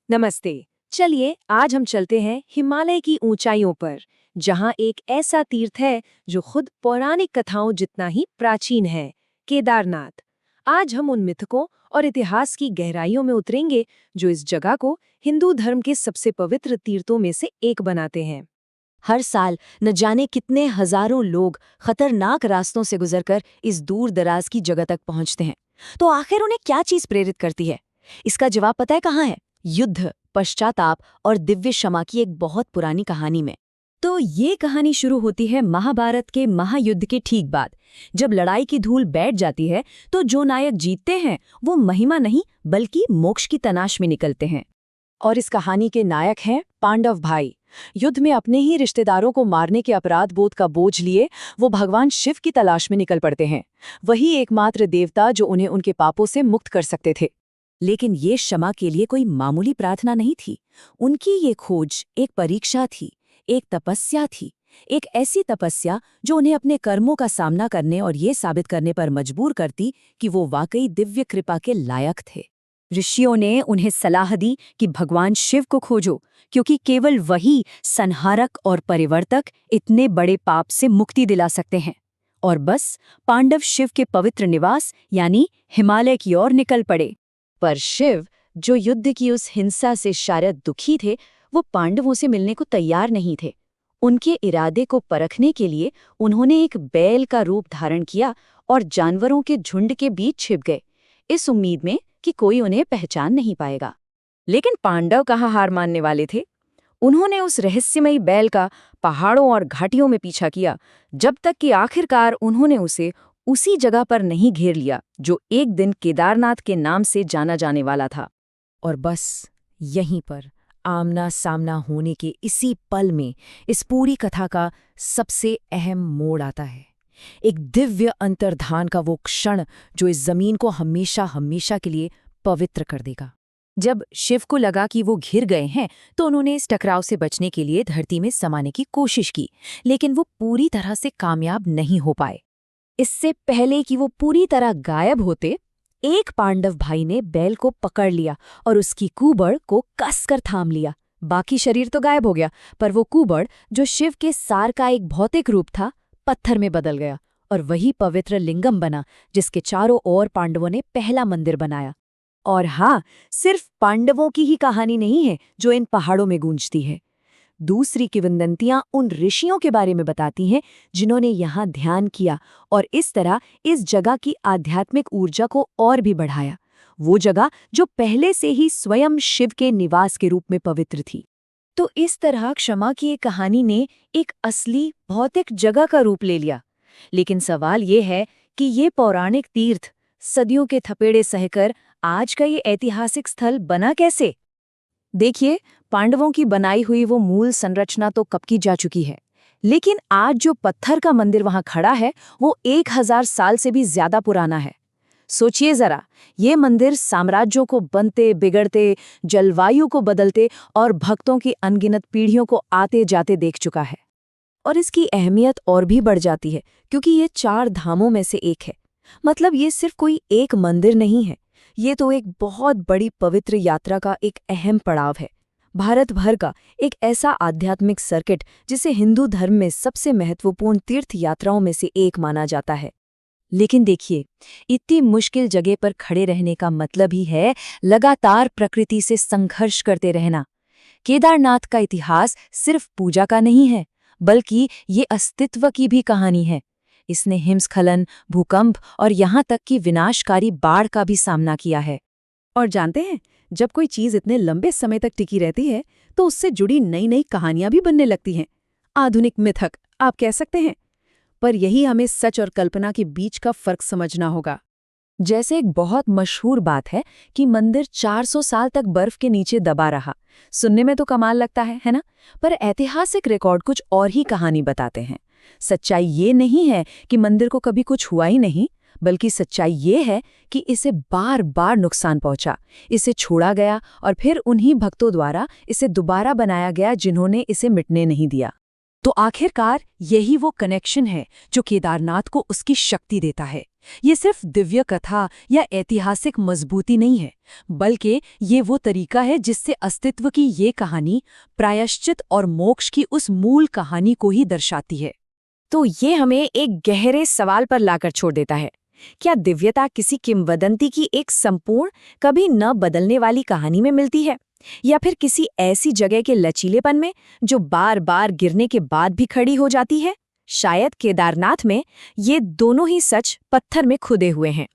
नमस्ते। चलिए आज हम चलते हैं हिमालय की ऊंचाइयों पर, जहां एक ऐसा तीर्थ है जो खुद पौराणिक कथाओं जितना ही प्राचीन है, केदारनाथ। आज हम उन मिथकों और इतिहास की गहराइयों में उतरेंगे जो इस जगह को हिंदू धर्म के सबसे पवित्र तीर्थों में से एक बनाते हैं। हर साल न जाने कितने हजारों लोग खतरनाक रास्तों से गुजरकर इस दूर दराज की जगह तक पहुंचते हैं। तो आखिर उन्हें क्या चीज प्रेरित करती है? इसका जवाब पता है कहाँ है? युद्ध, पश्चाताप और दिव्य क्षमा की एक बहुत पुरानी कहानी में। तो ये कहानी शुरू होती है महाभारत के महायुद्ध के ठीक बाद। जब लड़ाई की धूल बैठ जाती है तो जो नायक जीतते हैं वो महिमा नहीं बल्कि मोक्ष की तलाश में निकलते हैं। और इस कहानी के नायक हैं पांडव भाई। युद्ध में अपने ही रिश्तेदारों को मारने के अपराध बोध का बोझ लिए वो भगवान शिव की तलाश में निकल पड़ते हैं। वही एकमात्र देवता जो उन्हें उनके पापों से मुक्त कर सकते थे। लेकिन ये क्षमा के लिए कोई मामूली प्रार्थना नहीं थी। उनकी ये खोज एक परीक्षा थी, एक तपस्या थी। एक ऐसी तपस्या जो उन्हें अपने कर्मों का सामना करने और ये साबित करने पर मजबूर करती कि वो वाकई दिव्य कृपा के लायक थे। ऋषियों ने उन्हें सलाह दी कि भगवान शिव को खोजो, क्योंकि केवल वही संहारक और परिवर्तक इतने बड़े पाप से मुक्ति दिला सकते हैं। और बस पांडव शिव के पवित्र निवास यानी हिमालय की ओर निकल पड़े। पर शिव, जो युद्ध की उस हिंसा से शायद दुखी थे, वो पांडवों से मिलने को तैयार नहीं थे। उनके इरादे को परखने के लिए उन्होंने एक बैल का रूप धारण किया और जानवरों के झुंड के बीच छिप गए, इस उम्मीद में कि कोई उन्हें पहचान नहीं पाएगा। लेकिन पांडव कहाँ हार मानने वाले थे। उन्होंने उस रहस्यमयी बैल का पहाड़ों और घाटियों में पीछा किया, जब तक कि आखिरकार उन्होंने उसे उसी जगह पर नहीं घेर लिया जो एक दिन केदारनाथ के नाम से जाना जाने वाला था। और बस यहीं पर आमना सामना होने के इसी पल में इस पूरी कथा का सबसे अहम मोड़ आता है। एक दिव्य अंतर्धान का वो क्षण जो इस जमीन को हमेशा हमेशा के लिए पवित्र कर देगा। जब शिव को लगा कि वो घिर गए हैं तो उन्होंने इस टकराव से बचने के लिए धरती में समाने की कोशिश की, लेकिन वो पूरी तरह से कामयाब नहीं हो पाए। इससे पहले कि वो पूरी तरह गायब होते, एक पांडव भाई ने बैल को पकड़ लिया और उसकी कुबड़ को कसकर थाम लिया। बाकी शरीर तो गायब हो गया, पर वो कुबड़, जो शिव के सार का एक भौतिक रूप था, पत्थर में बदल गया और वही पवित्र लिंगम बना जिसके चारों ओर पांडवों ने पहला मंदिर बनाया। और हाँ, सिर्फ पांडवों की ही कहानी नहीं है जो इन पहाड़ों में गूंजती है। दूसरी किंवदंतियां उन ऋषियों के बारे में बताती हैं जिन्होंने यहाँ ध्यान किया और इस तरह इस जगह की आध्यात्मिक ऊर्जा को और भी बढ़ाया। वो जगह जो पहले से ही स्वयं शिव के निवास के रूप में पवित्र थी। तो इस तरह क्षमा की एक कहानी ने एक असली भौतिक जगह का रूप ले लिया। लेकिन सवाल ये है कि ये पौराणिक तीर्थ सदियों के थपेड़े सहकर आज का ये ऐतिहासिक स्थल बना कैसे? देखिए, पांडवों की बनाई हुई वो मूल संरचना तो कब की जा चुकी है, लेकिन आज जो पत्थर का मंदिर वहां खड़ा है वो 1000 साल से भी ज्यादा पुराना है। सोचिए जरा, ये मंदिर साम्राज्यों को बनते बिगड़ते, जलवायु को बदलते और भक्तों की अनगिनत पीढ़ियों को आते जाते देख चुका है। और इसकी अहमियत और भी बढ़ जाती है क्योंकि ये 4 धामों में से एक है। मतलब ये सिर्फ कोई एक मंदिर नहीं है, ये तो एक बहुत बड़ी पवित्र यात्रा का एक अहम पड़ाव है। भारत भर का एक ऐसा आध्यात्मिक सर्किट जिसे हिंदू धर्म में सबसे महत्वपूर्ण तीर्थ यात्राओं में से एक माना जाता है। लेकिन देखिए, इतनी मुश्किल जगह पर खड़े रहने का मतलब ही है लगातार प्रकृति से संघर्ष करते रहना। केदारनाथ का इतिहास सिर्फ पूजा का नहीं है, बल्कि ये अस्तित्व की भी कहानी है। इसने हिमस्खलन, भूकंप और यहाँ तक कि विनाशकारी बाढ़ का भी सामना किया है। और जानते हैं, जब कोई चीज इतने लंबे समय तक टिकी रहती है तो उससे जुड़ी नई नई कहानियां भी बनने लगती हैं। आधुनिक मिथक आप कह सकते हैं। पर यही हमें सच और कल्पना के बीच का फर्क समझना होगा। जैसे एक बहुत मशहूर बात है कि मंदिर 400 साल तक बर्फ के नीचे दबा रहा। सुनने में तो कमाल लगता है ना? पर ऐतिहासिक रिकॉर्ड कुछ और ही कहानी बताते हैं। सच्चाई ये नहीं है कि मंदिर को कभी कुछ हुआ ही नहीं, बल्कि सच्चाई ये है कि इसे बार बार नुकसान पहुंचा, इसे छोड़ा गया और फिर उन्हीं भक्तों द्वारा इसे दोबारा बनाया गया जिन्होंने इसे मिटने नहीं दिया। तो आखिरकार यही वो कनेक्शन है जो केदारनाथ को उसकी शक्ति देता है। ये सिर्फ दिव्य कथा या ऐतिहासिक मजबूती नहीं है, बल्कि ये वो तरीका है जिससे अस्तित्व की ये कहानी प्रायश्चित और मोक्ष की उस मूल कहानी को ही दर्शाती है। तो ये हमें एक गहरे सवाल पर लाकर छोड़ देता है। क्या दिव्यता किसी किंवदंती की एक संपूर्ण, कभी न बदलने वाली कहानी में मिलती है, या फिर किसी ऐसी जगह के लचीलेपन में जो बार बार गिरने के बाद भी खड़ी हो जाती है? शायद केदारनाथ में ये दोनों ही सच पत्थर में खुदे हुए हैं।